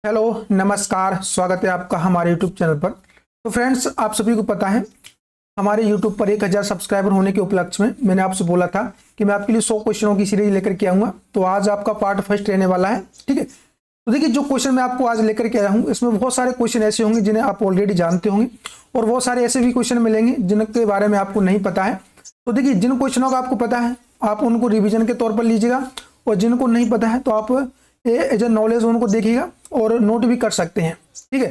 Hello, नमस्कार। स्वागत है आपका हमारे यूट्यूब चैनल पर। तो फ्रेंड्स, आप सभी को पता है हमारे यूट्यूब पर 1000 सब्सक्राइबर होने के उपलक्ष्य में मैंने आपसे बोला था कि मैं आपके लिए 100 क्वेश्चनों की सीरीज लेकर के आऊँगा। तो आज आपका पार्ट फर्स्ट रहने वाला है। ठीक है, तो देखिए, जो क्वेश्चन मैं आपको आज लेकर के आया हूँ इसमें बहुत सारे क्वेश्चन ऐसे होंगे जिन्हें आप ऑलरेडी जानते होंगे और बहुत सारे ऐसे भी क्वेश्चन मिलेंगे जिनके बारे में आपको नहीं पता है। तो देखिए, जिन क्वेश्चनों का आपको पता है आप उनको रिविजन के तौर पर लीजिएगा और जिनको नहीं पता है तो आप एज ए नॉलेज उनको देखिएगा और नोट भी कर सकते हैं। ठीक है,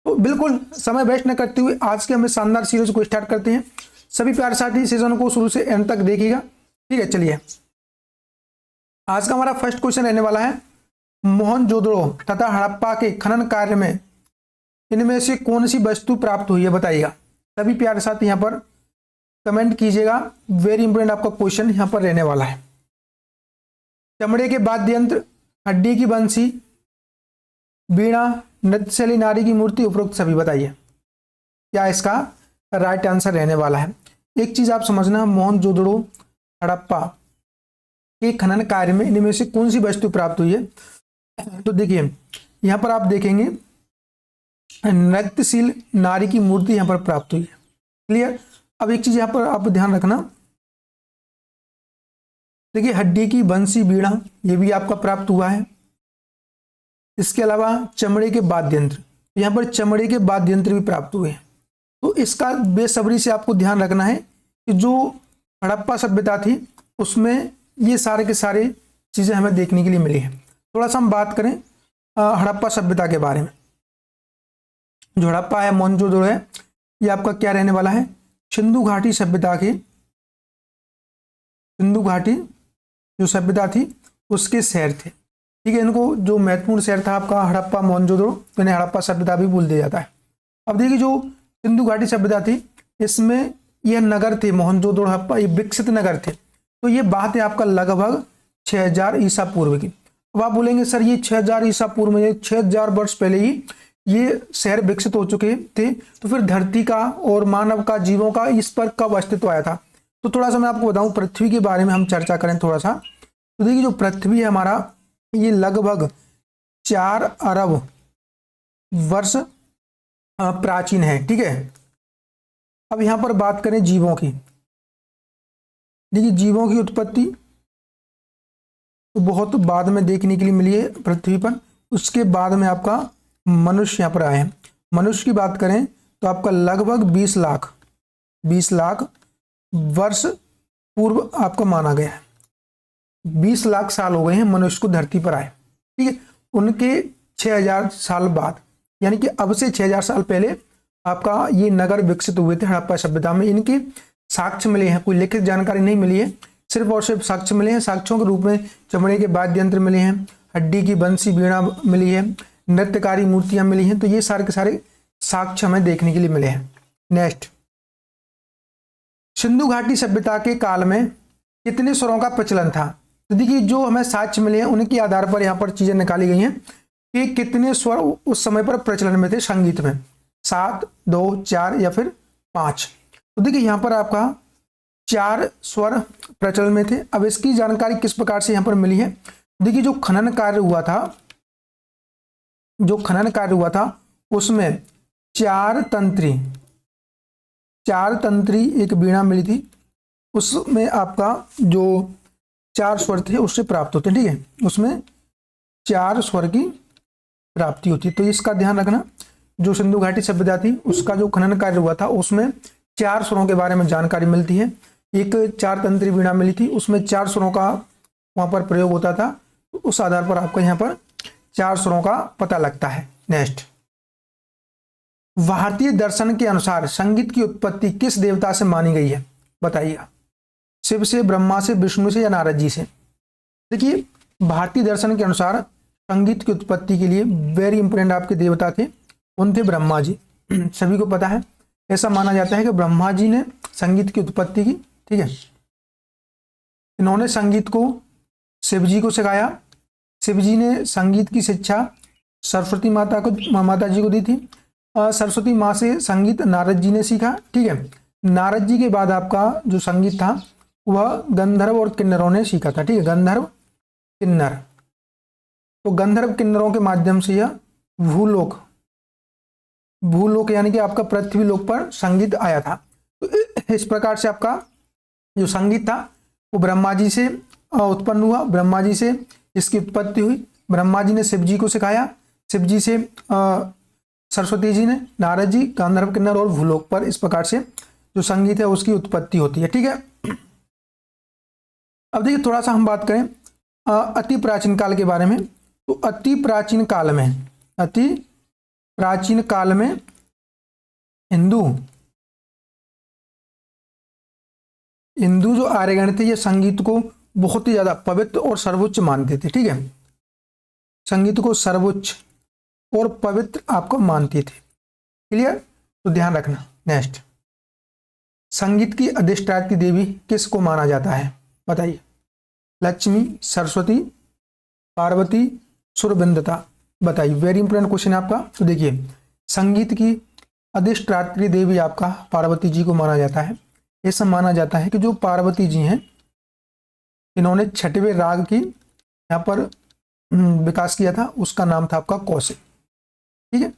तो बिल्कुल समय वेस्ट न करते हुए आज के हमें शानदार सीरीज को स्टार्ट करते हैं। सभी प्यारे साथी सीजन को शुरू से एंड तक देखिएगा। ठीक है, चलिए, आज का हमारा फर्स्ट क्वेश्चन रहने वाला है, मोहनजोदड़ो तथा हड़प्पा के खनन कार्य में इनमें से कौन सी वस्तु प्राप्त हुई है, बताइएगा। सभी प्यारे साथी यहाँ पर कमेंट कीजिएगा। वेरी इंपोर्टेंट आपका क्वेश्चन यहाँ पर रहने वाला है। चमड़े के वाद्य यंत्र, हड्डी की बंसी, वीणा, नृत्यशैली, नारी की मूर्ति, उपरोक्त सभी, बताइए क्या इसका राइट आंसर रहने वाला है। एक चीज आप समझना, मोहनजोदड़ो हड़प्पा के खनन कार्य में इनमें से कौन सी वस्तु प्राप्त हुई है। तो देखिए, यहां पर आप देखेंगे नृत्यशील नारी की मूर्ति यहां पर प्राप्त हुई है। क्लियर। अब एक चीज यहां पर आप ध्यान रखना, देखिए, हड्डी की बंसी, वीणा, ये भी आपका प्राप्त हुआ है। इसके अलावा चमड़े के वाद्य यंत्र, यहाँ पर चमड़े के वाद्य यंत्र भी प्राप्त हुए हैं। तो इसका बेसब्री से आपको ध्यान रखना है कि जो हड़प्पा सभ्यता थी उसमें ये सारे के सारे चीजें हमें देखने के लिए मिली है। थोड़ा सा हम बात करें हड़प्पा सभ्यता के बारे में। जो हड़प्पा है, मोहनजोदड़ो है, ये आपका क्या रहने वाला है, सिंधु घाटी सभ्यता की, सिंधु घाटी जो सभ्यता थी उसके शहर थे। ठीक है, इनको जो महत्वपूर्ण शहर था आपका हड़प्पा, मोहनजोदड़ो, तो इन्हें हड़प्पा सभ्यता भी बोल दिया जाता है। अब देखिए, जो सिंधु घाटी सभ्यता थी इसमें यह नगर थे, मोहनजोदड़ो, हड़प्पा, ये विकसित नगर थे। तो ये बात है आपका लगभग 6000 ईसा पूर्व की। अब आप बोलेंगे सर ये 6000 ईसा पूर्व में, 6000 वर्ष पहले ही ये शहर विकसित हो चुके थे, तो फिर धरती का और मानव का, जीवों का इस पर कब अस्तित्व आया था। तो थोड़ा सा मैं आपको बताऊं, पृथ्वी के बारे में हम चर्चा करें थोड़ा सा। तो देखिए, जो पृथ्वी है हमारा, ये लगभग 4 अरब वर्ष प्राचीन है। ठीक है, अब यहां पर बात करें जीवों की। देखिए, जीवों की उत्पत्ति तो बहुत बाद में देखने के लिए मिली है पृथ्वी पर। उसके बाद में आपका मनुष्य यहां पर आए हैं। मनुष्य की बात करें तो आपका लगभग 20 लाख वर्ष पूर्व आपका माना गया है। 20 लाख साल हो गए हैं मनुष्य को धरती पर आए। ठीक है, उनके 6000 साल बाद, यानी कि अब से 6000 साल पहले आपका ये नगर विकसित हुए थे हड़प्पा सभ्यता में। इनके साक्ष्य मिले हैं, कोई लिखित जानकारी नहीं मिली है, सिर्फ और सिर्फ साक्ष्य मिले हैं। साक्ष्यों के रूप में चमड़े के वाद्य यंत्र मिले हैं, हड्डी की बंसी, वीणा मिली है, नृत्यकारी मूर्तियां मिली हैं। तो ये सारे के सारे साक्ष्य हमें देखने के लिए मिले हैं। नेक्स्ट, सिंधु घाटी सभ्यता के काल में कितने स्वरों का प्रचलन था। तो देखिए, जो हमें साक्ष्य मिले हैं उनके आधार पर यहाँ पर चीजें निकाली गई हैं कि कितने स्वर उस समय पर प्रचलन में थे संगीत में, 7, 2, 4 या फिर 5। तो देखिए, यहाँ पर आपका 4 स्वर प्रचलन में थे। अब इसकी जानकारी किस प्रकार से यहाँ पर मिली है। देखिए, जो खनन कार्य हुआ था उसमें 4 तंत्री एक वीणा मिली थी। उसमें आपका जो 4 स्वर थे उससे प्राप्त होते। ठीक है, उसमें 4 स्वर की प्राप्ति होती। तो इसका ध्यान रखना, जो सिंधु घाटी सभ्यता थी उसका जो खनन कार्य हुआ था उसमें 4 स्वरों के बारे में जानकारी मिलती है। एक 4 तंत्री वीणा मिली थी, उसमें 4 स्वरों का वहां पर प्रयोग होता था। उस आधार पर आपको यहाँ पर 4 स्वरों का पता लगता है। नेक्स्ट, भारतीय दर्शन के अनुसार संगीत की उत्पत्ति किस देवता से मानी गई है, बताइएगा। शिव से, ब्रह्मा से, विष्णु से या नारद जी से। देखिए, भारतीय दर्शन के अनुसार संगीत की उत्पत्ति के लिए वेरी इंपोर्टेंट आपके देवता थे, उन थे ब्रह्मा जी। सभी को पता है, ऐसा माना जाता है कि ब्रह्मा जी ने संगीत की उत्पत्ति की। ठीक है, इन्होंने संगीत को शिव जी को सिखाया। शिव जी ने संगीत की शिक्षा सरस्वती माता जी को दी थी। सरस्वती माँ से संगीत नारद जी ने सीखा। ठीक है, नारद जी के बाद आपका जो संगीत था वह गंधर्व और किन्नरों ने सीखा था। ठीक है, गंधर्व किन्नर, तो गंधर्व किन्नरों के माध्यम से यह भूलोक, भूलोक यानी कि आपका पृथ्वी लोक पर संगीत आया था। तो इस प्रकार से आपका जो संगीत था वो ब्रह्मा जी से उत्पन्न हुआ, ब्रह्मा जी से इसकी उत्पत्ति हुई। ब्रह्मा जी ने शिव जी को सिखाया, शिव जी से सरस्वती जी ने, नारद जी, गांधर्व किन्नर और भूलोक पर इस प्रकार से जो संगीत है उसकी उत्पत्ति होती है। ठीक है, अब देखिए थोड़ा सा हम बात करें अति प्राचीन काल के बारे में। तो अति प्राचीन काल में, अति प्राचीन काल में हिंदू जो आर्यगण थे ये संगीत को बहुत ही ज्यादा पवित्र और सर्वोच्च मानते थे। ठीक है, संगीत को सर्वोच्च और पवित्र आपको मानते थे। क्लियर, तो ध्यान रखना। नेक्स्ट, संगीत की अधिष्ठात्री देवी किसको माना जाता है बताइए? लक्ष्मी, सरस्वती, पार्वती, सुरविंदता, बताइए। वेरी इंपॉर्टेंट क्वेश्चन है आपका। तो देखिए, संगीत की अधिष्ठात्री देवी आपका पार्वती जी को माना जाता है। ऐसा माना जाता है कि जो पार्वती जी हैं इन्होंने छठवें राग की यहाँ पर विकास किया था, उसका नाम था आपका कौशिक। ठीक है,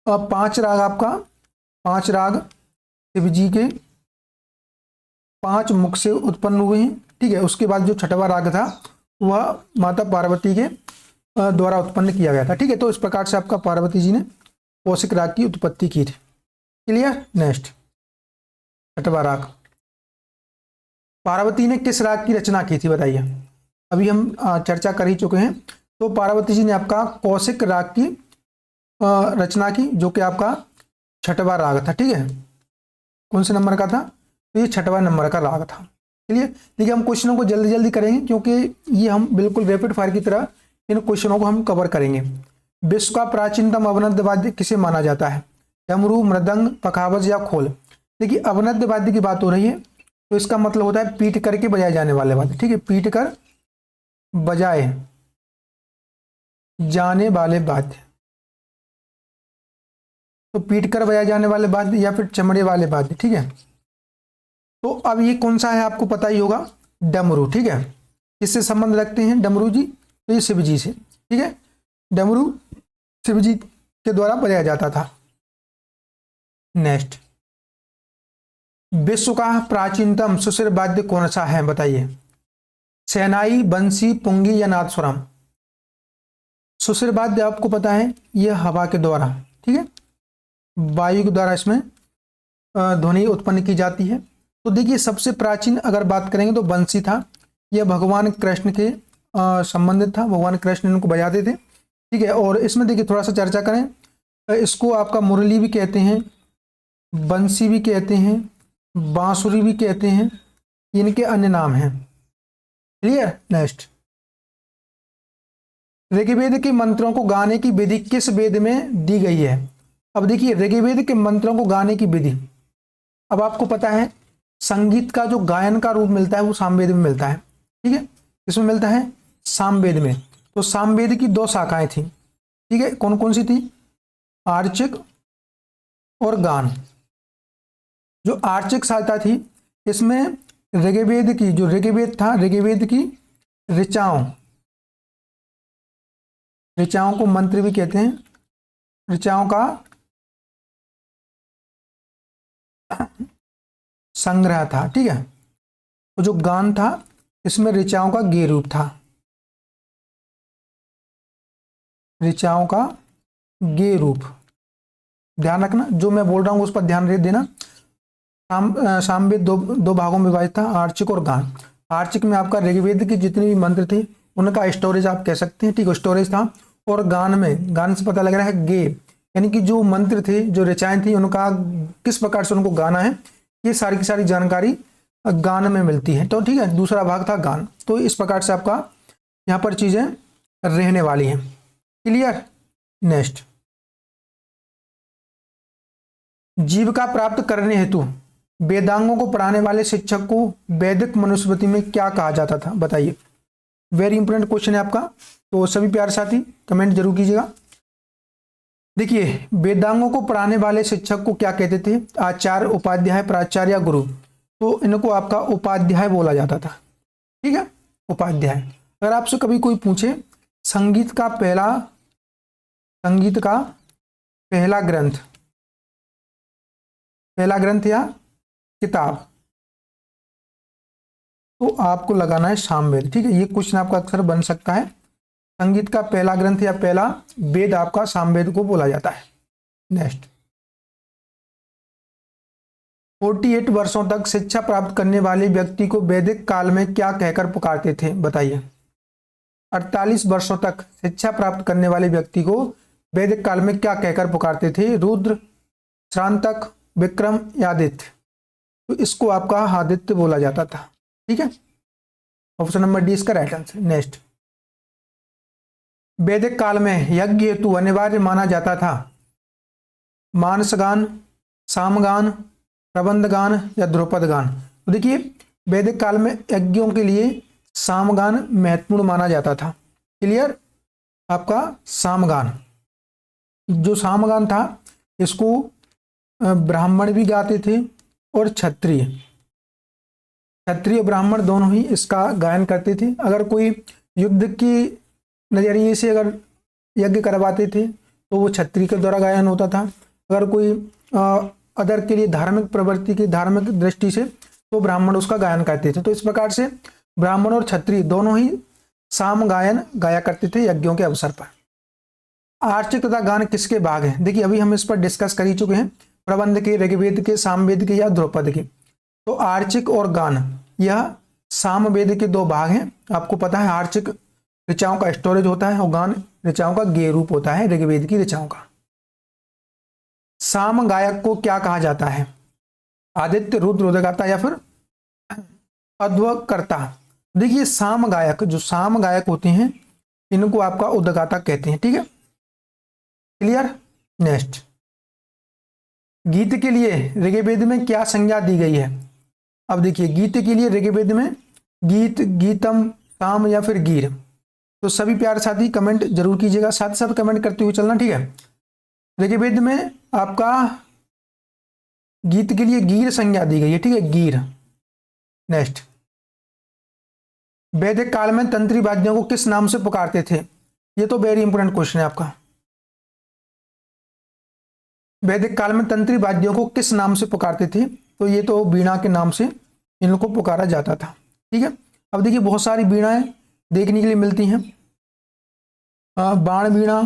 अब 5 राग आपका, 5 राग शिव जी के 5 मुख से उत्पन्न हुए हैं। ठीक है, उसके बाद जो छठवां राग था वह माता पार्वती के द्वारा उत्पन्न किया गया था। ठीक है, तो इस प्रकार से आपका पार्वती जी ने कौशिक राग की उत्पत्ति की थी। क्लियर। नेक्स्ट, छठवां राग, पार्वती ने किस राग की रचना की थी बताइए? अभी हम चर्चा कर ही चुके हैं। तो पार्वती जी ने आपका कौशिक राग की रचना की, जो कि आपका छठवां राग था। ठीक है, कौन से नंबर का था? तो ये छठवां नंबर का राग था। चलिए, देखिए हम क्वेश्चनों को जल्दी जल्दी करेंगे क्योंकि ये हम बिल्कुल रैपिड फायर की तरह इन क्वेश्चनों को हम कवर करेंगे। विश्व का प्राचीनतम अवनद्य वाद्य किसे माना जाता है? डमरू, मृदंग, पखावज या खोल? देखिए, अवनद्य वाद्य की बात हो रही है तो इसका मतलब होता है पीट करके बजाए जाने वाले वाद्य। ठीक है, पीट कर बजाए जाने वाले वाद्य, तो पीट कर बजाए जाने वाले वाद्य या फिर चमड़े वाले वाद्य। ठीक है, तो अब ये कौन सा है आपको पता ही होगा, डमरू। ठीक है, किससे संबंध रखते हैं डमरू जी? तो ये शिव जी से। ठीक है, डमरू शिव जी के द्वारा बजाया जाता था। नेक्स्ट, विश्व का प्राचीनतम सुशिर वाद्य कौन सा है बताइए? शहनाई, बंसी, पुंगी या नादस्वरम? सुशिर वाद्य आपको पता है यह हवा के द्वारा, ठीक है, वायु के द्वारा इसमें ध्वनि उत्पन्न की जाती है। तो देखिए, सबसे प्राचीन अगर बात करेंगे तो बंसी था। यह भगवान कृष्ण के संबंधित था, भगवान कृष्ण इनको बजाते थे। ठीक है, और इसमें देखिए थोड़ा सा चर्चा करें, इसको आपका मुरली भी कहते हैं, बंसी भी कहते हैं, बांसुरी भी कहते हैं, इनके अन्य नाम हैं। क्लियर। नेक्स्ट, ऋग्वेद के मंत्रों को गाने की विधि किस वेद में दी गई है? अब देखिए, ऋग्वेद के मंत्रों को गाने की विधि, अब आपको पता है संगीत का जो गायन का रूप मिलता है वो सामवेद में मिलता है। ठीक है, इसमें मिलता है सामवेद में। तो सामवेद की 2 शाखाएं थी। ठीक है, कौन कौन सी थी? आर्चिक और गान। जो आर्चिक शाखा थी इसमें ऋग्वेद की, जो ऋग्वेद था, ऋग्वेद की ऋचाओं को मंत्र भी कहते हैं, ऋचाओं का संग्रह था। ठीक है, तो जो गान था इसमें ऋचाओं का गे रूप था, ऋचाओं का गे रूप। ध्यान रखना, जो मैं बोल रहा हूं उस पर ध्यान देना। सामवेद दो भागों में विभाजित था, आर्चिक और गान। आर्चिक में आपका ऋग्वेद की जितने भी मंत्र थे उनका स्टोरेज आप कह सकते हैं। ठीक है, स्टोरेज था। और गान में, गान से पता लग रहा है गे, यानी कि जो मंत्र थे, जो ऋचाएं थी, उनका किस प्रकार से उनको गाना है, ये सारी की सारी जानकारी गान में मिलती है। तो ठीक है, दूसरा भाग था गान। तो इस प्रकार से आपका यहाँ पर चीजें रहने वाली हैं। क्लियर। नेक्स्ट, जीविका प्राप्त करने हेतु वेदांगों को पढ़ाने वाले शिक्षक को वैदिक मनुस्मृति में क्या कहा जाता था बताइए? वेरी इंपोर्टेंट क्वेश्चन है आपका, तो सभी प्यारे साथी कमेंट जरूर कीजिएगा। देखिए, वेदांगों को पढ़ाने वाले शिक्षक को क्या कहते थे? आचार्य, उपाध्याय, प्राचार्य या गुरु? तो इनको आपका उपाध्याय बोला जाता था। ठीक है, उपाध्याय। अगर आपसे कभी कोई पूछे संगीत का पहला संगीत का पहला ग्रंथ या किताब, तो आपको लगाना है सामवेद। ठीक है, ये क्वेश्चन आपका अक्सर बन सकता है। संगीत का पहला ग्रंथ या पहला वेद आपका सामवेद को बोला जाता है। नेक्स्ट, 48 वर्षों तक शिक्षा प्राप्त करने वाले व्यक्ति को वैदिक काल में क्या कहकर पुकारते थे, बताइए। 48 वर्षों तक शिक्षा प्राप्त करने वाले व्यक्ति को वैदिक काल में क्या कहकर पुकारते थे? रुद्र, श्रांतक, विक्रम या आदित्य? तो इसको आपका आदित्य बोला जाता था। ठीक है, ऑप्शन नंबर डी इसका राइट आंसर। नेक्स्ट, वैदिक काल में यज्ञ हेतु अनिवार्य माना जाता था मानसगान, सामगान, प्रबंधगान या ध्रुपद गान? तो देखिए, वैदिक काल में यज्ञों के लिए सामगान महत्वपूर्ण माना जाता था। क्लियर, आपका सामगान, जो सामगान था इसको ब्राह्मण भी गाते थे और क्षत्रिय ब्राह्मण दोनों ही इसका गायन करते थे। अगर कोई युद्ध के नजरिए से अगर यज्ञ करवाते थे तो वो क्षत्रिय के द्वारा गायन होता था। अगर कोई अदर के लिए धार्मिक प्रवृत्ति की धार्मिक दृष्टि से तो ब्राह्मण उसका गायन करते थे। तो इस प्रकार से ब्राह्मण और क्षत्रिय दोनों ही साम गायन गाया करते थे यज्ञों के अवसर पर। आर्चिक तथा गान किसके भाग हैं? देखिए, अभी हम इस पर डिस्कस कर ही चुके हैं, प्रबंध के, ऋग्वेद के, सामवेद के या ध्रुपद के। तो आर्चिक और गान यह सामवेद के दो भाग हैं। आपको पता है, आर्चिक ऋचाओं का स्टोरेज होता है और गान ऋचाओं का गेय रूप होता है ऋग्वेद की ऋचाओं का। साम गायक को क्या कहा जाता है? आदित्य, रुद्र, उदगाता या फिर अध्वकर्ता? देखिए, साम गायक होते हैं इनको आपका उदगाता कहते हैं। ठीक है, क्लियर। नेक्स्ट, गीत के लिए ऋग्वेद में क्या संज्ञा दी गई है? अब देखिए, गीत के लिए ऋग्वेद में गीत, गीतम, साम या फिर गीर? तो सभी प्यारे साथी कमेंट जरूर कीजिएगा, साथ साथ कमेंट करते हुए चलना। ठीक है, ऋग्वेद में आपका गीत के लिए गीर संज्ञा दी गई है। ठीक है, गीर। नेक्स्ट, वैदिक काल में तंत्री वाद्यों को किस नाम से पुकारते थे? ये तो वेरी इंपोर्टेंट क्वेश्चन है आपका। वैदिक काल में तंत्री वाद्यों को किस नाम से पुकारते थे? तो ये तो वीणा के नाम से इनको पुकारा जाता था। ठीक है, अब देखिए, बहुत सारी वीणाएं देखने के लिए मिलती हैं। बाण वीणा,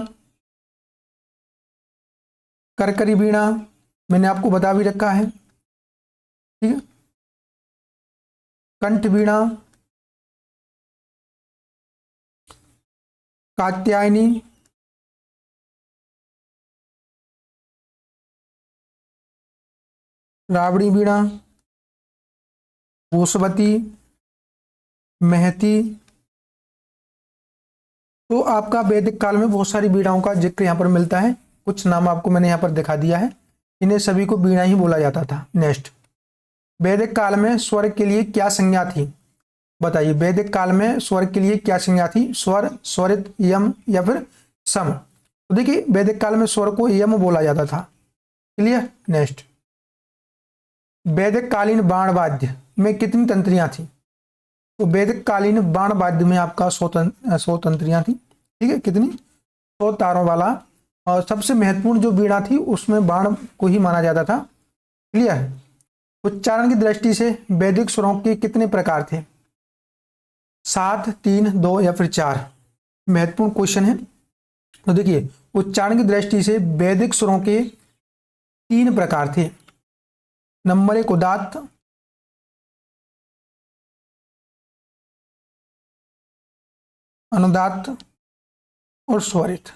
करकरी वीणा, मैंने आपको बता भी रखा है। ठीक है, कंठ वीणा, कात्यायनी, रावड़ी वीणा, गोसवती, महती। तो आपका वैदिक काल में बहुत सारी वीणाओं का जिक्र यहाँ पर मिलता है। कुछ नाम आपको मैंने यहाँ पर दिखा दिया है, इन्हें सभी को वीणा ही बोला जाता था। नेक्स्ट, वैदिक काल में स्वर के लिए क्या संज्ञा थी? बताइए, वैदिक काल में स्वर के लिए क्या संज्ञा थी? स्वर, स्वरित, यम या फिर सम? तो देखिए, वैदिक काल में स्वर को यम बोला जाता था। क्लियर। नेक्स्ट, वैदिक कालीन बाण वाद्य में कितनी तंत्रियां थी? तो वैदिक कालीन बाण वाद्य में आपका 100 तंत्रियां थी। ठीक है, कितनी? 100 तारों वाला, और सबसे महत्वपूर्ण जो वीणा थी उसमें बाण को ही माना जाता था। क्लियर। उच्चारण की दृष्टि से वैदिक स्वरों के कितने प्रकार थे? 7, 3, 2 या फिर 4? महत्वपूर्ण क्वेश्चन है। तो देखिए, उच्चारण की दृष्टि से वैदिक स्वरों के 3 प्रकार थे। नंबर 1 उदात्त, अनुदात्त और स्वरित।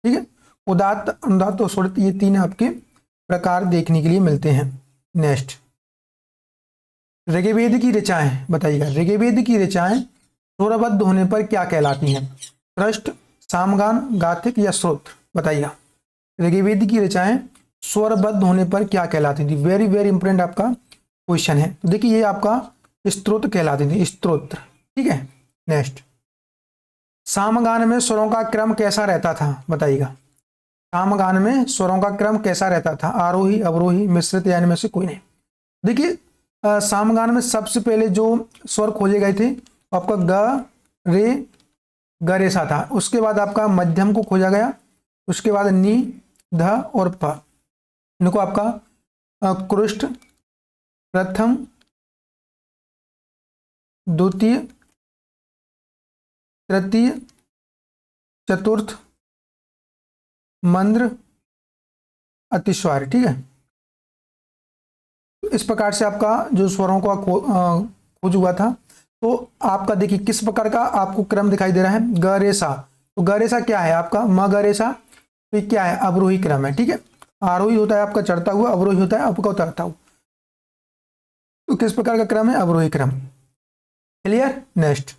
ठीक है, उदात्त, अनुदात्त और स्वरित, ये 3 आपके प्रकार देखने के लिए मिलते हैं। नेक्स्ट, ऋग्वेद की ऋचाएं बताइएगा। ऋग्वेद की ऋचाएं स्वरबद्ध होने पर क्या कहलाती हैं? पृष्ठ, सामगान, गाथिक या स्तोत्र? बताइएगा, ऋग्वेद की ऋचाएं स्वरबद्ध होने पर क्या कहलाती थी? वेरी वेरी इंपोर्टेंट आपका क्वेश्चन है। तो देखिए, ये आपका स्तोत्र कहलाती थी, स्तोत्र। ठीक है। नेक्स्ट, सामगान में स्वरों का क्रम कैसा रहता था? बताइएगा, सामगान में स्वरों का क्रम कैसा रहता था? आरोही, अवरोही, मिश्रित या इनमें से कोई नहीं? देखिए, सामगान में सबसे पहले जो स्वर खोजे गए थे आपका ग, रे, ग, रे, सा था। उसके बाद आपका मध्यम को खोजा गया, उसके बाद नी, ध और प, इनको आपका कृष्ट, प्रथम, द्वितीय, तृतीय, चतुर्थ, मंद्र, अतिस्वर। ठीक है, इस प्रकार से आपका जो स्वरों का खोज हुआ था। तो आपका देखिए किस प्रकार का आपको क्रम दिखाई दे रहा है, ग रे सा। तो ग रे सा क्या है आपका, म ग रे सा, तो ये क्या है, अवरोही क्रम है। ठीक है, आरोही होता है आपका चढ़ता हुआ, अवरोही होता है आपका उतरता हुआ। तो किस प्रकार का क्रम है, अवरोही क्रम। क्लियर। नेक्स्ट,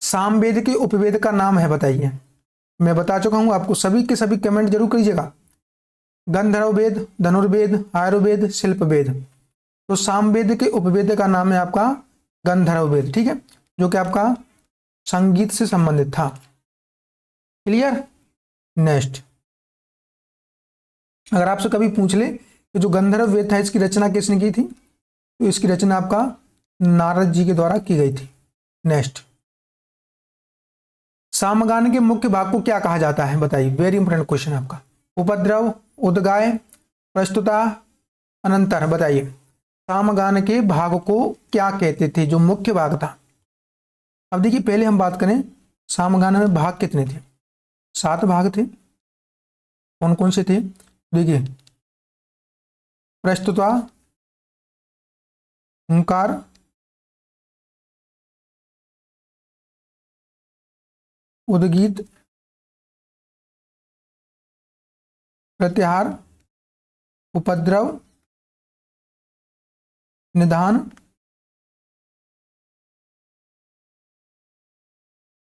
सामवेद के उपवेद का नाम है बताइए। मैं बता चुका हूं आपको, सभी के सभी कमेंट जरूर कीजिएगा। गंधर्व वेद, धनुर्वेद, आयुर्वेद, शिल्प वेद। तो सामवेद के उपवेद का नाम है आपका गंधर्व वेद। ठीक है, जो कि आपका संगीत से संबंधित था। क्लियर। नेक्स्ट, अगर आपसे कभी पूछ ले कि जो गंधर्व वेद था इसकी रचना किसने की थी, तो इसकी रचना आपका नारद जी के द्वारा की गई थी। नेक्स्ट, सामगान के मुख्य भाग को क्या कहा जाता है बताइए, वेरी इंपॉर्टेंट क्वेश्चन है आपका। उपद्रव, उद्गाय, प्रस्तुता, अनंतर। बताइए सामगान के भाग को क्या कहते थे, जो मुख्य भाग था। अब देखिए पहले हम बात करें सामगान में भाग कितने थे, 7 भाग थे। कौन कौन से थे, देखिए प्रस्तुता, ओंकार, उद्गीत, प्रत्याहार, उपद्रव, निधान,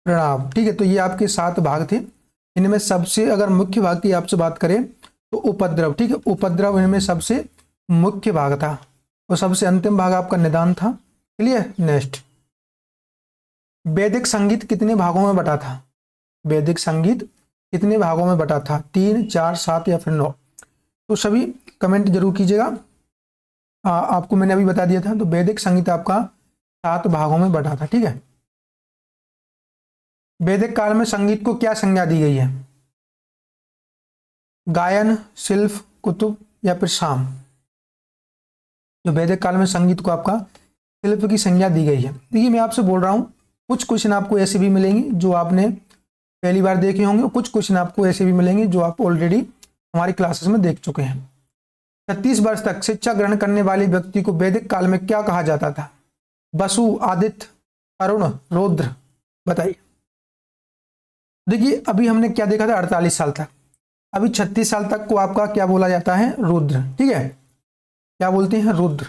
प्रणव। ठीक है, तो ये आपके 7 भाग थे। इनमें सबसे अगर मुख्य भाग की आपसे बात करें तो उपद्रव। ठीक है, उपद्रव इनमें सबसे मुख्य भाग था और सबसे अंतिम भाग आपका निदान था। क्लियर। नेक्स्ट, वैदिक संगीत कितने भागों में बटा था, वैदिक संगीत कितने भागों में बटा था, 3, 4, 7 या फिर 9। तो सभी कमेंट जरूर कीजिएगा। आपको मैंने अभी बता दिया था, तो वैदिक संगीत आपका 7 भागों में बटा था। ठीक है, वैदिक काल में संगीत को क्या संज्ञा दी गई है, गायन, शिल्प, कुतुब या फिर शाम। जो वैदिक काल में संगीत को आपका शिल्प की संज्ञा दी गई है। देखिए मैं आपसे बोल रहा हूं, कुछ क्वेश्चन आपको ऐसे भी मिलेंगे जो आपने पहली बार देखे होंगे, कुछ क्वेश्चन आपको ऐसे भी मिलेंगे जो आप ऑलरेडी हमारी क्लासेस में देख चुके हैं। 36 वर्ष तक शिक्षा ग्रहण करने वाले व्यक्ति को वैदिक काल में क्या कहा जाता था, वसु, आदित्य, अरुण, रौद्र। बताइए। देखिए अभी हमने क्या देखा था, 48 साल तक। अभी 36 साल तक को आपका क्या बोला जाता है, रुद्र। ठीक है, क्या बोलते हैं, रुद्र।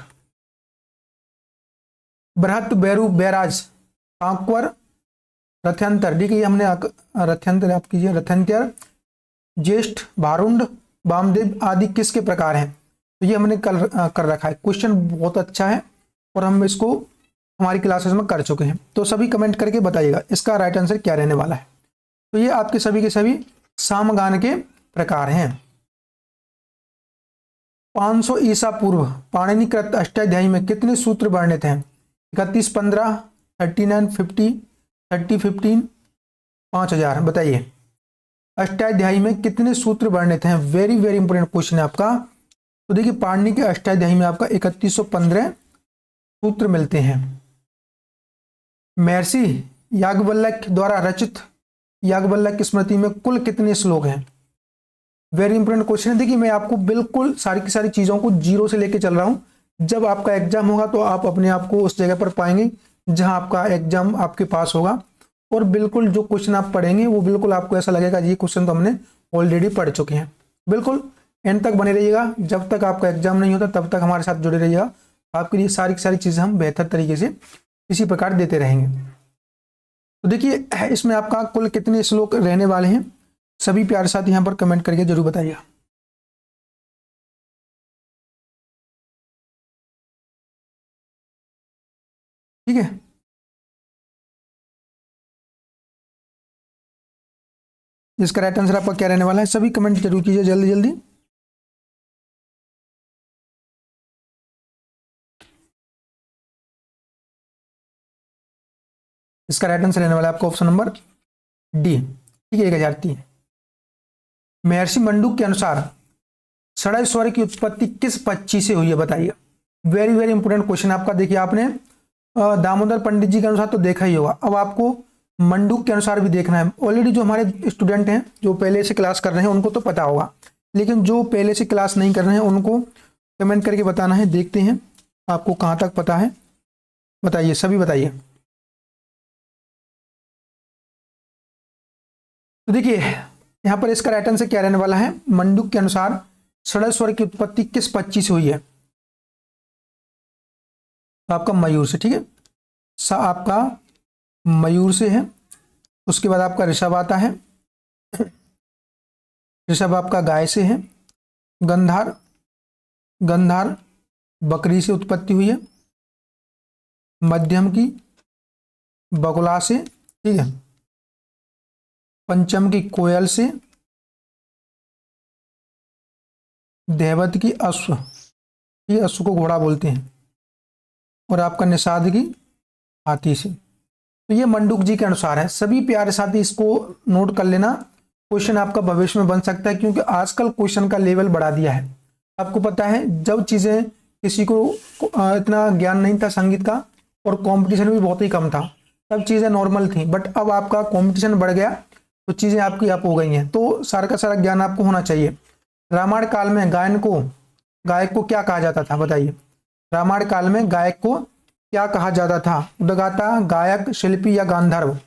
बृहत, बैरू, बैराज, कांकवर, रथ्यंतर। ठीक है, ये हमने रथ्यंतर आप कीजिए, रथ्यंतर, ज्येष्ठ, भारुंड, वामदेव आदि किसके प्रकार हैं। तो ये हमने कल कर रखा है। क्वेश्चन बहुत अच्छा है और हम इसको हमारी क्लासेस में कर चुके हैं। तो सभी कमेंट करके बताइएगा इसका राइट आंसर क्या रहने वाला है। तो ये आपके सभी के सभी सामगान के प्रकार हैं। 500 ईसा पूर्व पाणिनिकृत अष्टाध्यायी में कितने सूत्र वर्णित हैं, 31, 15, 39, 50, 30, 15, 5000। बताइए अष्टाध्यायी में कितने सूत्र वर्णित हैं, वेरी वेरी इंपोर्टेंट क्वेश्चन है आपका। तो देखिए पाणिनि के अष्टाध्यायी में आपका 3115 सूत्र मिलते हैं। महर्षि याज्ञवल्क्य द्वारा रचित याज्ञवल्क्य स्मृति में कुल कितने श्लोक हैं, वेरी इंपोर्टेंट क्वेश्चन है। देखिए मैं आपको बिल्कुल सारी की सारी चीजों को जीरो से लेके चल रहा हूं। जब आपका एग्जाम होगा तो आप अपने आप को उस जगह पर पाएंगे जहां आपका एग्जाम आपके पास होगा, और बिल्कुल जो क्वेश्चन आप पढ़ेंगे वो बिल्कुल आपको ऐसा लगेगा ये क्वेश्चन तो हमने ऑलरेडी पढ़ चुके हैं। बिल्कुल एंड तक बने रहिएगा, जब तक आपका एग्जाम नहीं होता तब तक हमारे साथ जुड़े रहिएगा। आपके लिए सारी की सारी चीजें हम बेहतर तरीके से इसी प्रकार देते रहेंगे। तो देखिए इसमें आपका कुल कितने श्लोक रहने वाले हैं, सभी प्यारे साथ यहां पर कमेंट करके जरूर बताइए। ठीक है, इसका राइट आंसर आपका क्या रहने वाला है, सभी कमेंट जरूर कीजिए जल्दी जल्दी। इसका राइट आंसर रहने वाला है आपका ऑप्शन नंबर डी। ठीक है, 1003। महर्षि मंडूक के अनुसार षड्ज स्वर की उत्पत्ति किस पक्षी से हुई है बताइए। वेरी वेरी इंपोर्टेंट क्वेश्चन आपका। देखिए आपने दामोदर पंडित जी के अनुसार तो देखा ही होगा, अब आपको मंडूक के अनुसार भी देखना है। ऑलरेडी जो हमारे स्टूडेंट हैं जो पहले से क्लास कर रहे हैं उनको तो पता होगा, लेकिन जो पहले से क्लास नहीं कर रहे हैं उनको कमेंट करके बताना है। देखते हैं आपको कहाँ तक पता है, बताइए सभी बताइए। तो देखिए यहाँ पर इसका राइट आंसर क्या रहने वाला है, मंडूक के अनुसार षड्ज स्वर की उत्पत्ति किस पक्षी से हुई है, तो आपका मयूर से। ठीक है, सा आपका मयूर से है। उसके बाद आपका ऋषभ आता है, ऋषभ आपका गाय से है। गंधार, गंधार बकरी से उत्पत्ति हुई है। मध्यम की बगुला से, ठीक है। पंचम की कोयल से। देवत की अश्व, ये अश्व को घोड़ा बोलते हैं। और आपका निषाद की हाथी से। तो ये मंडूक जी के अनुसार है। सभी प्यारे साथी इसको नोट कर लेना, क्वेश्चन आपका भविष्य में बन सकता है, क्योंकि आजकल क्वेश्चन का लेवल बढ़ा दिया है। आपको पता है जब चीजें किसी को इतना ज्ञान नहीं था संगीत का और कंपटीशन भी बहुत ही कम था, तब चीजें नॉर्मल थी, बट अब आपका कंपटीशन बढ़ गया तो चीजें आपकी अप हो गई हैं। तो सारा का सारा ज्ञान आपको होना चाहिए। रामायण काल में गायक को क्या कहा जाता था बताइए। रामायण काल में गायक को क्या कहा जाता था, उद्गाता, गायक, शिल्पी या गांधर्व।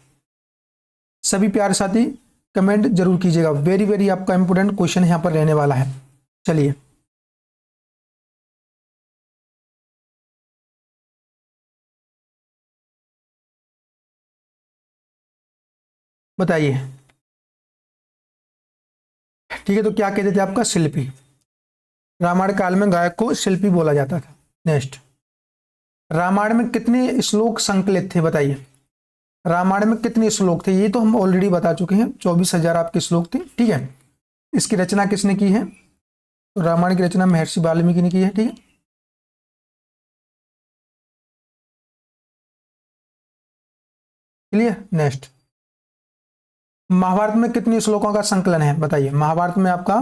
सभी प्यारे साथी कमेंट जरूर कीजिएगा। वेरी वेरी आपका इंपोर्टेंट क्वेश्चन यहाँ पर रहने वाला है। चलिए बताइए। ठीक है, तो क्या कहते थे आपका, शिल्पी। रामायण काल में गायक को शिल्पी बोला जाता था। नेक्स्ट, रामायण में कितने श्लोक संकलित थे बताइए। रामायण में कितने श्लोक थे, ये तो हम ऑलरेडी बता चुके हैं, 24,000 आपके श्लोक थे। ठीक है, इसकी रचना किसने की है, तो रामायण की रचना महर्षि वाल्मीकि ने की है। ठीक है, क्लियर। नेक्स्ट, महाभारत में कितने श्लोकों का संकलन है बताइए। महाभारत में आपका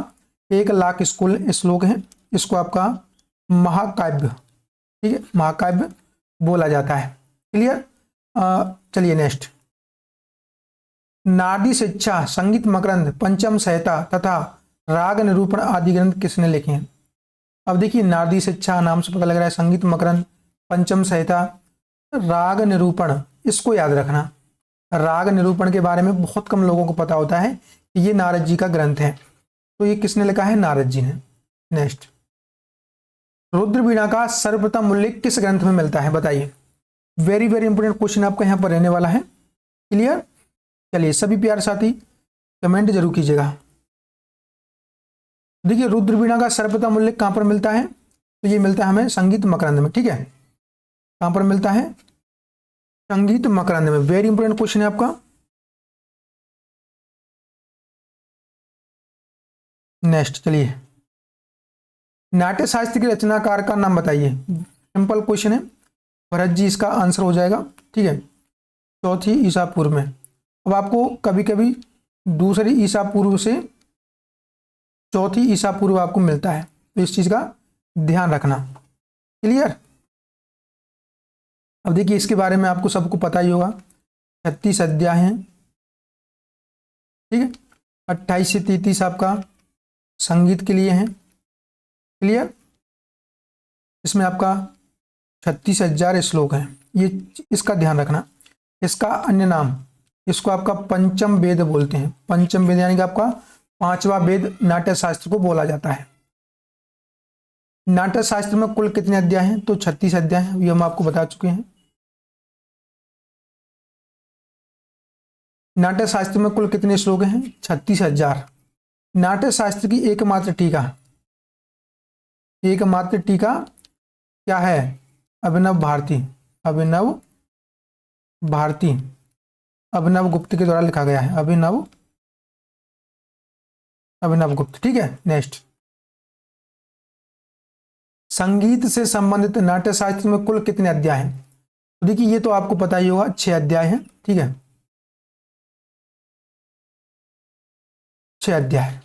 1,00,000 श्लोक हैं। इसको आपका महाकाव्य, ठीक है, महाकाव्य बोला जाता है। क्लियर। चलिए नेक्स्ट, नारदी शिक्षा, संगीत मकरंद, पंचम संहिता तथा राग निरूपण आदि ग्रंथ किसने लिखे हैं। अब देखिए नारदी शिक्षा नाम से पता लग रहा है, संगीत मकरंद, पंचम संहिता, राग निरूपण, इसको याद रखना। राग निरूपण के बारे में बहुत कम लोगों को पता होता है कि ये नारद जी का ग्रंथ है, तो ये किसने लिखा है, नारद जी ने। नेक्स्ट, रुद्र वीणा का सर्वप्रथम उल्लेख किस ग्रंथ में मिलता है बताइए। वेरी वेरी इंपोर्टेंट क्वेश्चन आपका यहाँ पर रहने वाला है। क्लियर। चलिए सभी प्यारे साथी कमेंट जरूर कीजिएगा। देखिए रुद्र वीणा का सर्वप्रथम उल्लेख कहां पर मिलता है, तो ये मिलता है हमें संगीत मकरंद में। ठीक है, कहां पर मिलता है, संगीत मकरंद में। वेरी इंपोर्टेंट क्वेश्चन है आपका। नेक्स्ट, चलिए नाट्य शास्त्र के रचनाकार का नाम बताइए। सिंपल क्वेश्चन है, भरत जी इसका आंसर हो जाएगा। ठीक है, चौथी ईसा पूर्व में। अब आपको कभी कभी दूसरी ईसा पूर्व से चौथी ईसा पूर्व आपको मिलता है, तो इस चीज का ध्यान रखना। क्लियर। अब देखिए इसके बारे में आपको सबको पता ही होगा, 36 अध्याय हैं। ठीक है, 28 से 33 आपका संगीत के लिए हैं। क्लियर। इसमें आपका 36,000 श्लोक हैं, ये इसका ध्यान रखना। इसका अन्य नाम, इसको आपका पंचम वेद बोलते हैं। पंचम वेद यानी कि आपका 5वां वेद नाट्य शास्त्र को बोला जाता है। नाट्य शास्त्र में कुल कितने अध्याय हैं, तो 36 अध्याय हैं, ये हम आपको बता चुके हैं। नाट्य शास्त्र में कुल कितने श्लोक हैं, 36,000। नाट्य शास्त्र की एकमात्र टीका, एकमात्र टीका क्या है, अभिनव भारती, अभिनव भारती, अभिनव गुप्त के द्वारा लिखा गया है। अभिनव गुप्त। ठीक है। नेक्स्ट, संगीत से संबंधित नाट्य शास्त्र में कुल कितने अध्याय हैं, तो देखिए ये तो आपको पता ही होगा, 6 अध्याय हैं। ठीक है, 6 अध्याय।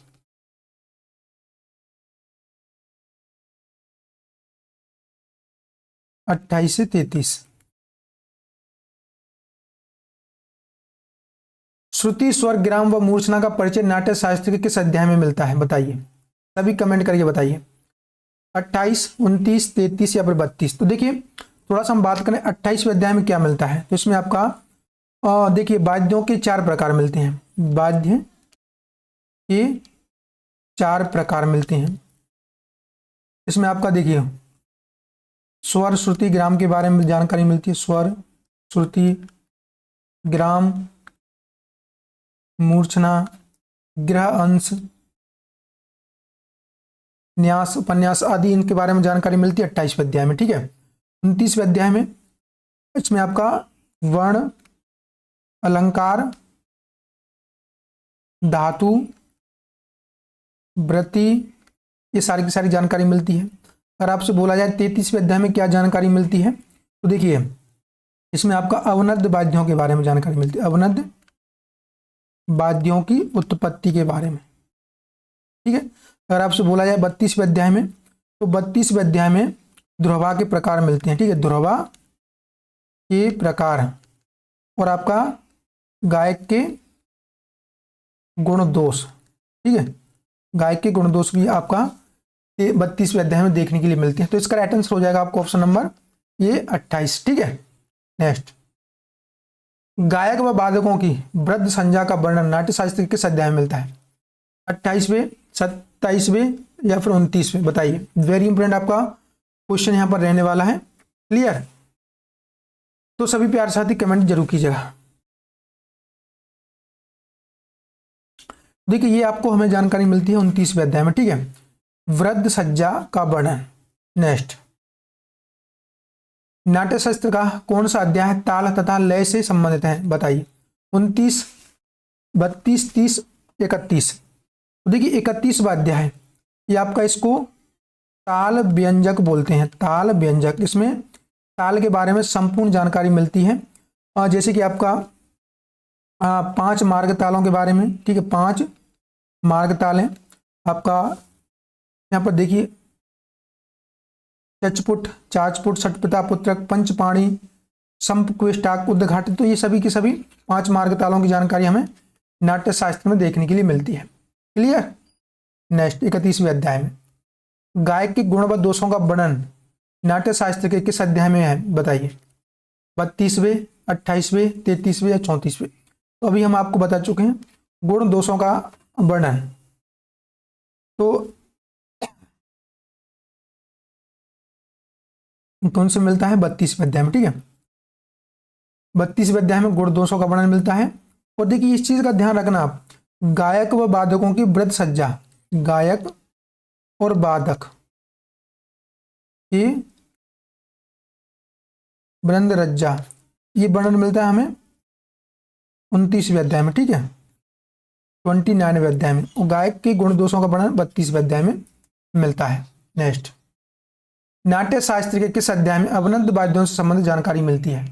28 से 33। श्रुति, स्वर, ग्राम व मूर्छना का परिचय नाट्य शास्त्र के किस अध्याय में मिलता है? बताइए, सभी कमेंट करके बताइए। 28, 29, 33 या फिर 32। तो देखिए थोड़ा सा हम बात करें 28वें अध्याय में क्या मिलता है। तो इसमें आपका देखिए वाद्यों के 4 प्रकार मिलते हैं। वाद्य के 4 प्रकार मिलते हैं। इसमें आपका देखिए स्वर, श्रुति, ग्राम के बारे में जानकारी मिलती है। स्वर, श्रुति, ग्राम, मूर्छना, ग्रह अंश, न्यास, उपन्यास आदि इनके बारे में जानकारी मिलती है 28वें अध्याय में। ठीक है। 29वें अध्याय में इसमें आपका वर्ण, अलंकार, धातु, वृत्ति, ये सारी की सारी जानकारी मिलती है। अगर आपसे बोला जाए 33वें अध्याय में क्या जानकारी मिलती है, तो देखिए इसमें आपका अवनद वाद्यों के बारे में जानकारी मिलती है। अवनद वाद्यों की उत्पत्ति के बारे में। ठीक है। अगर आपसे बोला जाए 32वें अध्याय में, तो 32वें अध्याय में ध्रुवा के प्रकार मिलते हैं। ठीक है, ध्रुवा के प्रकार और आपका गायक के गुण दोष। ठीक है, गायक के गुण दोष भी आपका 32वें अध्याय में देखने के लिए मिलते हैं। तो इसका राइट आंसर हो जाएगा आपको ऑप्शन नंबर ये 28। ठीक है। नेक्स्ट, गायक व वादकों की वृद्ध संज्ञा का वर्णन नाट्य शास्त्र किस अध्याय में मिलता है? 28वें, 27वें या फिर 29वें? बताइए। वेरी इंपॉर्टेंट आपका क्वेश्चन यहां पर रहने वाला है। क्लियर? तो सभी प्यारे साथी कमेंट जरूर कीजिएगा। देखिए ये आपको हमें जानकारी मिलती है 29वें अध्याय में। ठीक है, वृद्ध सज्जा का वर्णन। नेक्स्ट, नाट्य शास्त्र का कौन सा अध्याय ताल तथा लय से संबंधित है? बताइए। 29, 32, 30, 31। तो देखिए 31वां अध्याय है, ये आपका इसको ताल व्यंजक बोलते हैं। ताल व्यंजक, इसमें ताल के बारे में संपूर्ण जानकारी मिलती है। जैसे कि आपका 5 मार्ग तालों के बारे में। ठीक है, 5 मार्ग ताल हैं आपका। यहाँ पर देखिए चचपुट, चाचपुट, षटपिता, पुत्रक, पंचपाणी, संपक्वेष्टाक, उद्घाटित। तो ये सभी की सभी 5 मार्ग तालों की जानकारी हमें नाट्य शास्त्र में देखने के लिए मिलती है। क्लियर? नेक्स्ट, 31वें अध्याय में गायक के गुण व दोषों का वर्णन नाट्य शास्त्र के किस अध्याय में है? बताइए। 32वें, 28वें, 33वें या 34वें? तो अभी हम आपको बता चुके हैं गुण दोषों का वर्णन। तो कौन से मिलता है? 32वें अध्याय में। ठीक है, 32वें अध्याय में गुण दोषों का वर्णन मिलता है। और देखिए इस चीज का ध्यान रखना आप, गायक व वादकों की वृद्ध सज्जा, गायक और वादक की वृंद रज्जा, ये वर्णन मिलता है हमें 29वें अध्याय में। ठीक है, 29वें अध्याय में। और गायक के गुण दोषों का वर्णन 32वें अध्याय में मिलता है। नेक्स्ट, नाट्य शास्त्र के किस अध्याय में अवनद वाद्यों से संबंधित जानकारी मिलती है?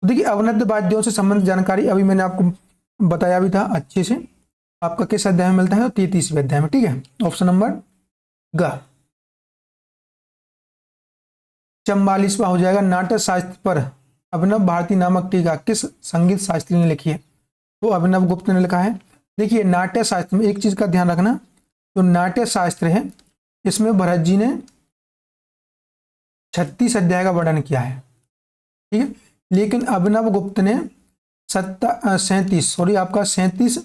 देखिए अवनद वाद्यों से संबंधित जानकारी अभी मैंने आपको बताया भी था अच्छे से। आपका किस अध्याय में मिलता है? 33वें अध्याय में। ठीक है, ऑप्शन नंबर ग। 44वां हो जाएगा, नाट्य शास्त्र पर अभिनव भारती नामक टीका किस संगीत शास्त्री ने लिखी है? तो अभिनव गुप्त ने लिखा है। देखिए नाट्य शास्त्र में एक चीज का ध्यान रखना, जो नाट्य शास्त्र है इसमें भरत जी ने 36 अध्याय का वर्णन किया है। ठीक है, लेकिन अभिनव गुप्त ने 37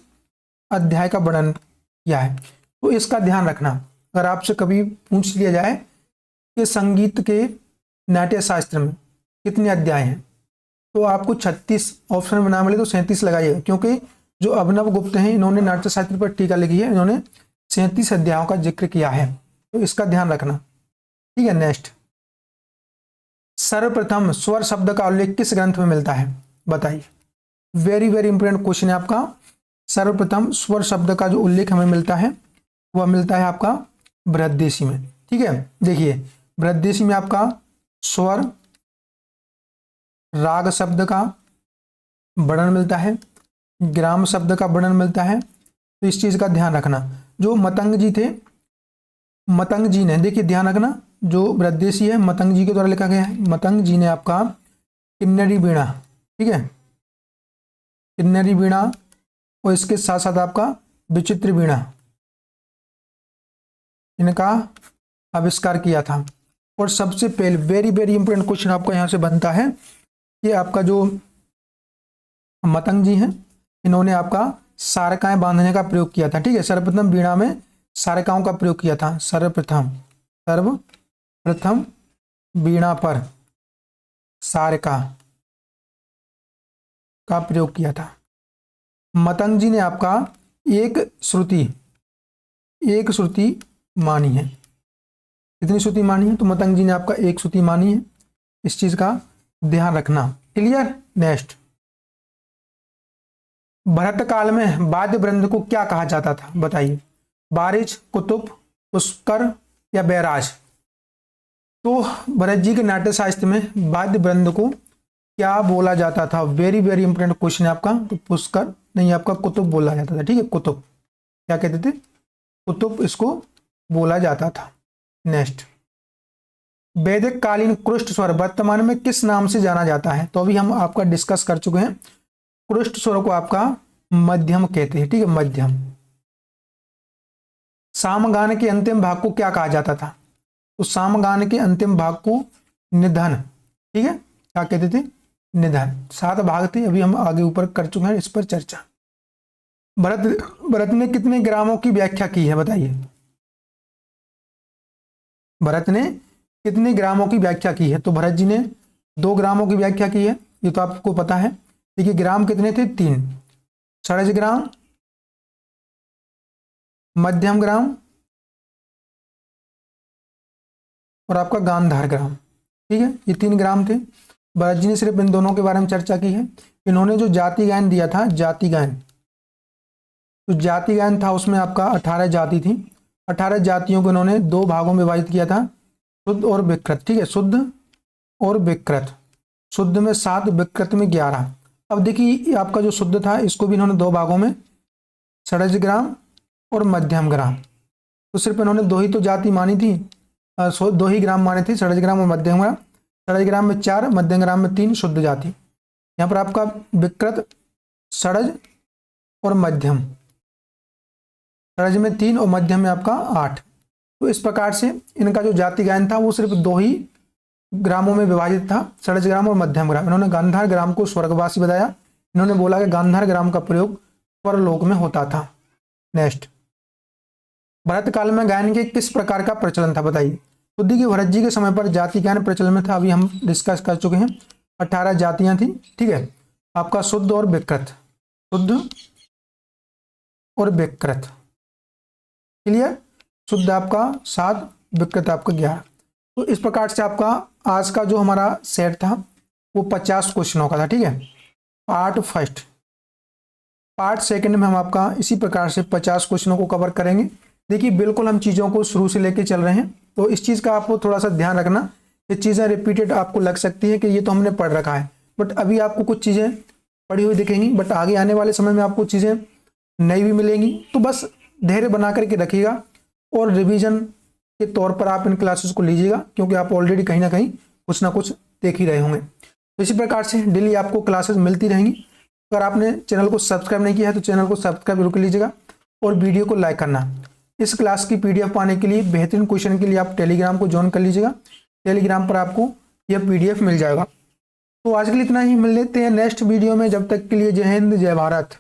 अध्याय का वर्णन किया है। तो इसका ध्यान रखना, अगर आपसे कभी पूछ लिया जाए कि संगीत के नाट्य शास्त्र में कितने अध्याय हैं, तो आपको 36 ऑप्शन में ना मिले तो 37 लगाइएगा, क्योंकि जो अभिनव गुप्त हैं इन्होंने नाट्य शास्त्र पर टीका लिखी है, इन्होंने 37 अध्यायों का जिक्र किया है। तो इसका ध्यान रखना। ठीक है, नेक्स्ट, सर्वप्रथम स्वर शब्द का उल्लेख किस ग्रंथ में मिलता है? बताइए। वेरी वेरी इंपोर्टेंट क्वेश्चन है आपका। सर्वप्रथम स्वर शब्द का जो उल्लेख हमें मिलता है वह मिलता है आपका बृहद्देशी में। ठीक है, देखिए बृहद्देशी में आपका स्वर राग शब्द का वर्णन मिलता है, ग्राम शब्द का वर्णन मिलता है। तो इस चीज का ध्यान रखना। जो मतंग जी थे, मतंग जी ने, देखिए ध्यान रखना, जो ब्रजदेशी है मतंग जी के द्वारा लिखा गया है। मतंग जी ने आपका किन्नरी वीणा, ठीक है, किन्नरी वीणा और इसके साथ साथ आपका विचित्र वीणा, इनका आविष्कार किया था। और सबसे पहले वेरी वेरी इंपॉर्टेंट क्वेश्चन आपका यहाँ से बनता है कि आपका जो मतंग जी हैं इन्होंने आपका सारकाएं बांधने का प्रयोग किया था, ठीक है। सर्वप्रथम वीणा में सारकाओं का प्रयोग किया था, सर्वप्रथम वीणा पर सारका का प्रयोग किया था। मतंग जी ने आपका एक श्रुति मानी है। कितनी श्रुति मानी है? तो मतंग जी ने आपका एक श्रुति मानी है, इस चीज का ध्यान रखना। क्लियर। नेक्स्ट, भरत काल में वाद्य वृंद को क्या कहा जाता था? बताइए। बारिज, कुतुब, पुष्कर या बैराज? तो भरत जी के नाट्य शास्त्र में वाद्य वृंद को क्या बोला जाता था? वेरी वेरी इंपोर्टेंट क्वेश्चन है आपका। तो पुष्कर नहीं, आपका कुतुब बोला जाता था, ठीक है। कुतुब क्या कहते थे? कुतुब इसको बोला जाता था। नेक्स्ट, वैदिक कालीन कृष्ट स्वर वर्तमान में किस नाम से जाना जाता है? तो अभी हम आपका डिस्कस कर चुके हैं। कृष्ट स्वर को आपका मध्यम कहते हैं, ठीक है, मध्यम। सामगान के अंतिम भाग को क्या कहा जाता था? तो सामगान के अंतिम भाग को निधन, ठीक है, क्या कहते थे? निधन। 7 भाग थे, अभी हम आगे ऊपर कर चुके हैं इस पर चर्चा। भरत ने कितने ग्रामों की व्याख्या की है? बताइए। भरत ने कितने ग्रामों की व्याख्या की है? तो भरत जी ने 2 ग्रामों की व्याख्या की है, ये तो आपको पता है। देखिए ग्राम कितने थे? 3, षडज ग्राम, मध्यम ग्राम और आपका गांधार ग्राम, ठीक है, ये 3 ग्राम थे। भरत जी ने सिर्फ इन दोनों के बारे में चर्चा की है। इन्होंने जो जाति गायन दिया था, जाति गायन, तो जाति गायन था उसमें आपका 18 जाति थी। 18 जातियों को इन्होंने 2 भागों में विभाजित किया था, शुद्ध और विकृत, ठीक है, शुद्ध और विकृत। शुद्ध में 7, विकृत में 11। अब देखिए आपका जो शुद्ध था इसको भी इन्होंने 2 भागों में, षडज ग्राम और मध्यम ग्राम। तो सिर्फ इन्होंने 2 ही तो जाति मानी थी, 2 ही ग्राम माने थे, षडज ग्राम और मध्यम ग्राम। षडज ग्राम में 4, मध्यम ग्राम में 3 शुद्ध जाति। यहाँ पर आपका विकृत, षडज और मध्यम, षडज में 3 और मध्यम में आपका 8। तो इस प्रकार से इनका जो जाति गायन था वो सिर्फ 2 ही ग्रामों में विभाजित था, षडज ग्राम और मध्यम ग्राम। इन्होंने गांधार ग्राम को स्वर्गवासी बताया। इन्होंने बोला कि गांधार ग्राम का प्रयोग स्वरलोक में होता था। नेक्स्ट, भरत काल में गायन के किस प्रकार का प्रचलन था? बताइए। तो देखिए भरत जी के समय पर जाति गायन प्रचलन में था, अभी हम डिस्कस कर चुके हैं। 18 जातियां थी, ठीक है, आपका शुद्ध और विकृत, शुद्ध और विकृत। क्लियर। शुद्ध आपका 7, विकृत आपका 11। तो इस प्रकार से आपका आज का जो हमारा सेट था वो 50 क्वेश्चनों का था, ठीक है। पार्ट फर्स्ट, पार्ट सेकंड में हम आपका इसी प्रकार से 50 क्वेश्चनों को कवर करेंगे। देखिए बिल्कुल हम चीज़ों को शुरू से लेके चल रहे हैं, तो इस चीज़ का आपको थोड़ा सा ध्यान रखना। ये चीज़ें रिपीटेड आपको लग सकती है कि ये तो हमने पढ़ रखा है, बट अभी आपको कुछ चीज़ें पढ़ी हुई दिखेंगी, बट आगे आने वाले समय में आपको चीज़ें नई भी मिलेंगी। तो बस धैर्य बना करके रखिएगा और रिवीजन के तौर पर आप इन क्लासेस को लीजिएगा, क्योंकि आप ऑलरेडी कहीं ना कहीं कुछ ना कुछ देख ही रहे होंगे। तो इसी प्रकार से डेली आपको क्लासेस मिलती रहेंगी। अगर आपने चैनल को सब्सक्राइब नहीं किया है तो चैनल को सब्सक्राइब जरूर कर लीजिएगा और वीडियो को लाइक करना। इस क्लास की PDF पाने के लिए, बेहतरीन क्वेश्चन के लिए आप टेलीग्राम को ज्वाइन कर लीजिएगा। टेलीग्राम पर आपको यह PDF मिल जाएगा। तो आज के लिए इतना ही, मिल लेते हैं नेक्स्ट वीडियो में। जब तक के लिए जय हिंद, जय भारत।